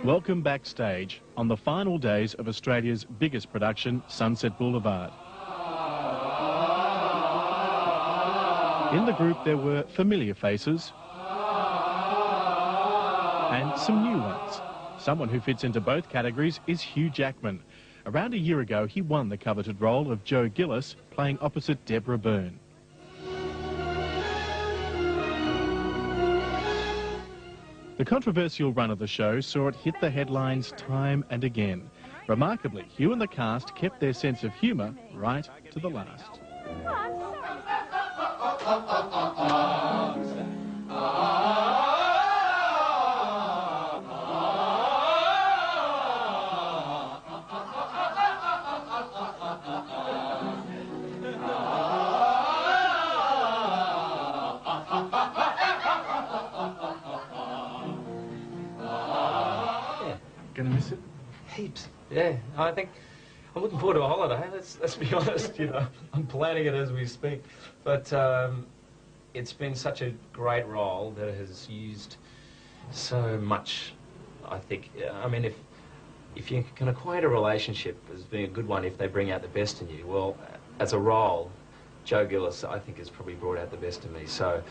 Welcome backstage on the final days of Australia's biggest production, Sunset Boulevard. In the group there were familiar faces and some new ones. Someone who fits into both categories is Hugh Jackman. Around a year ago he won the coveted role of Joe Gillis, playing opposite Deborah Byrne. The controversial run of the show saw it hit the headlines time and again. Remarkably, Hugh and the cast kept their sense of humour right to the last. Gonna miss it? Heaps. Yeah, I think I'm looking forward to a holiday. Let's be honest. You know, I'm planning it as we speak. But it's been such a great role that it has used so much. I think. I mean, if you can equate a relationship as being a good one, if they bring out the best in you, well, as a role, Joe Gillis, I think, has probably brought out the best in me. So.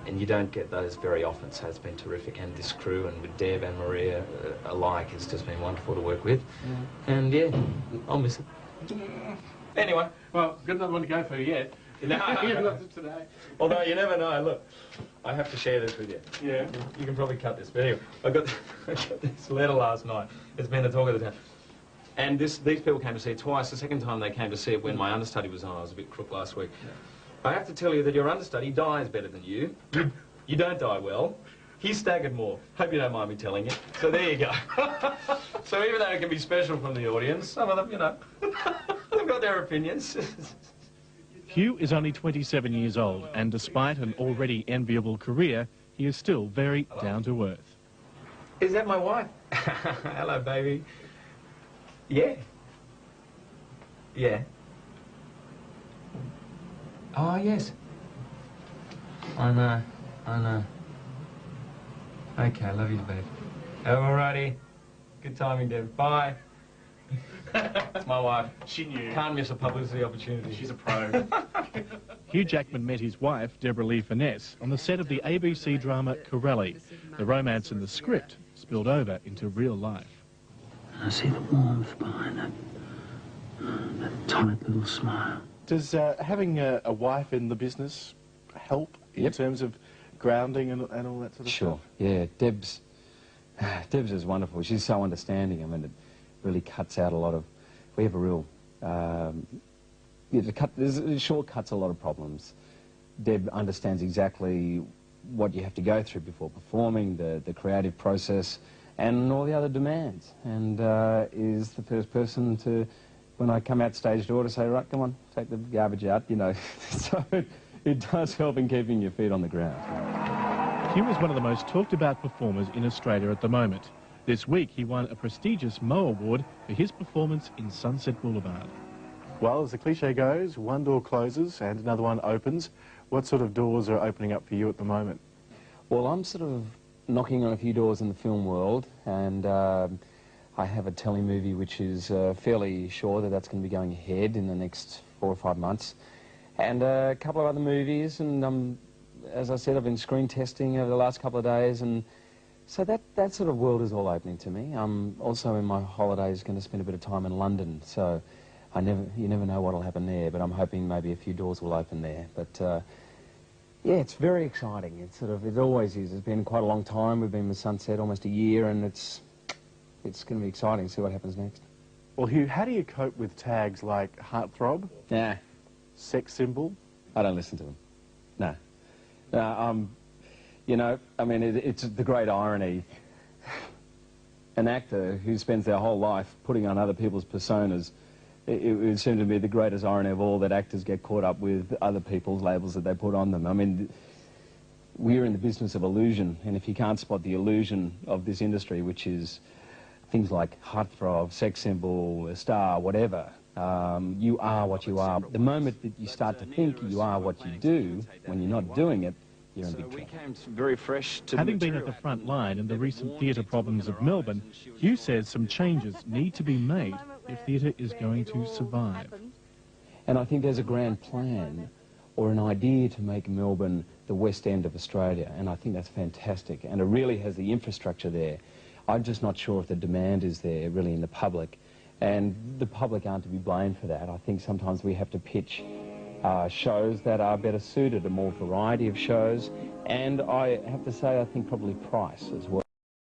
And you don't get those very often, so it's been terrific. And this crew, and with Deb and Maria alike, it's just been wonderful to work with. And yeah, I'll miss it. Anyway. Well, got another one to go for yet. No, not today. Although you never know. Look, I have to share this with you. Yeah. You can probably cut this, but anyway, I got this letter last night. It's been the talk of the town. And these people came to see it twice. The second time they came to see it when my understudy was on. I was a bit crook last week. Yeah. I have to tell you that your understudy dies better than you. You don't die well. He staggered more. Hope you don't mind me telling you. So there you go. So even though it can be special from the audience, some of them, you know, they've got their opinions. Hugh is only 27 years old, and despite an already enviable career, he is still very down to earth. Is that my wife? Hello, baby. Yeah. Yeah. Oh, yes. I know. Okay, love you, babe. Alrighty. Good timing, Deb. Bye. That's my wife. She knew. Can't miss a publicity opportunity. She's a pro. Hugh Jackman met his wife, Deborah Lee Finesse, on the set of the ABC drama Corelli. The romance in the script spilled over into real life. I see the warmth behind that tight little smile. Does having a wife in the business help in terms of grounding and all that sort of stuff? Sure, yeah. Deb's is wonderful. She's so understanding. I mean, it really cuts out a lot of... We have a real... it shortcuts a lot of problems. Deb understands exactly what you have to go through before performing, the creative process, and all the other demands, and is the first person to... When I come out stage door to say, right, come on, take the garbage out, you know. So it does help in keeping your feet on the ground. Hugh is one of the most talked about performers in Australia at the moment. This week he won a prestigious Mo Award for his performance in Sunset Boulevard. Well, as the cliche goes, one door closes and another one opens. What sort of doors are opening up for you at the moment? Well, I'm sort of knocking on a few doors in the film world, and I have a telemovie which is fairly sure that that's going to be going ahead in the next 4 or 5 months. And a couple of other movies, and as I said, I've been screen testing over the last couple of days, and so that sort of world is all opening to me. I'm also in my holidays going to spend a bit of time in London, so you never know what will happen there, but I'm hoping maybe a few doors will open there. But yeah, it's very exciting. It always is. It's been quite a long time. We've been with Sunset almost a year, and it's going to be exciting to see what happens next. Well, Hugh, how do you cope with tags like heartthrob? Yeah. Sex symbol? I don't listen to them. No. You know, I mean, it's the great irony. An actor who spends their whole life putting on other people's personas, it would seem to be the greatest irony of all that actors get caught up with other people's labels that they put on them. I mean, we're in the business of illusion, and if you can't spot the illusion of this industry, which is things like heartthrob, sex symbol, a star, whatever, you are what you are. The moment that you start to think you are what you do, when you're not doing it, you're in So big we trouble. came very fresh to Having the been at material. the front line in the Never recent warned theatre kids problems we're of gonna Melbourne, rise, and she was Hugh young. says some changes need to be made if theatre is going to survive. And I think there's a grand plan or an idea to make Melbourne the West End of Australia, and I think that's fantastic, and it really has the infrastructure there. I'm just not sure if the demand is there really in the public, and the public aren't to be blamed for that. I think sometimes we have to pitch shows that are better suited, a more variety of shows, and I have to say I think probably price as well.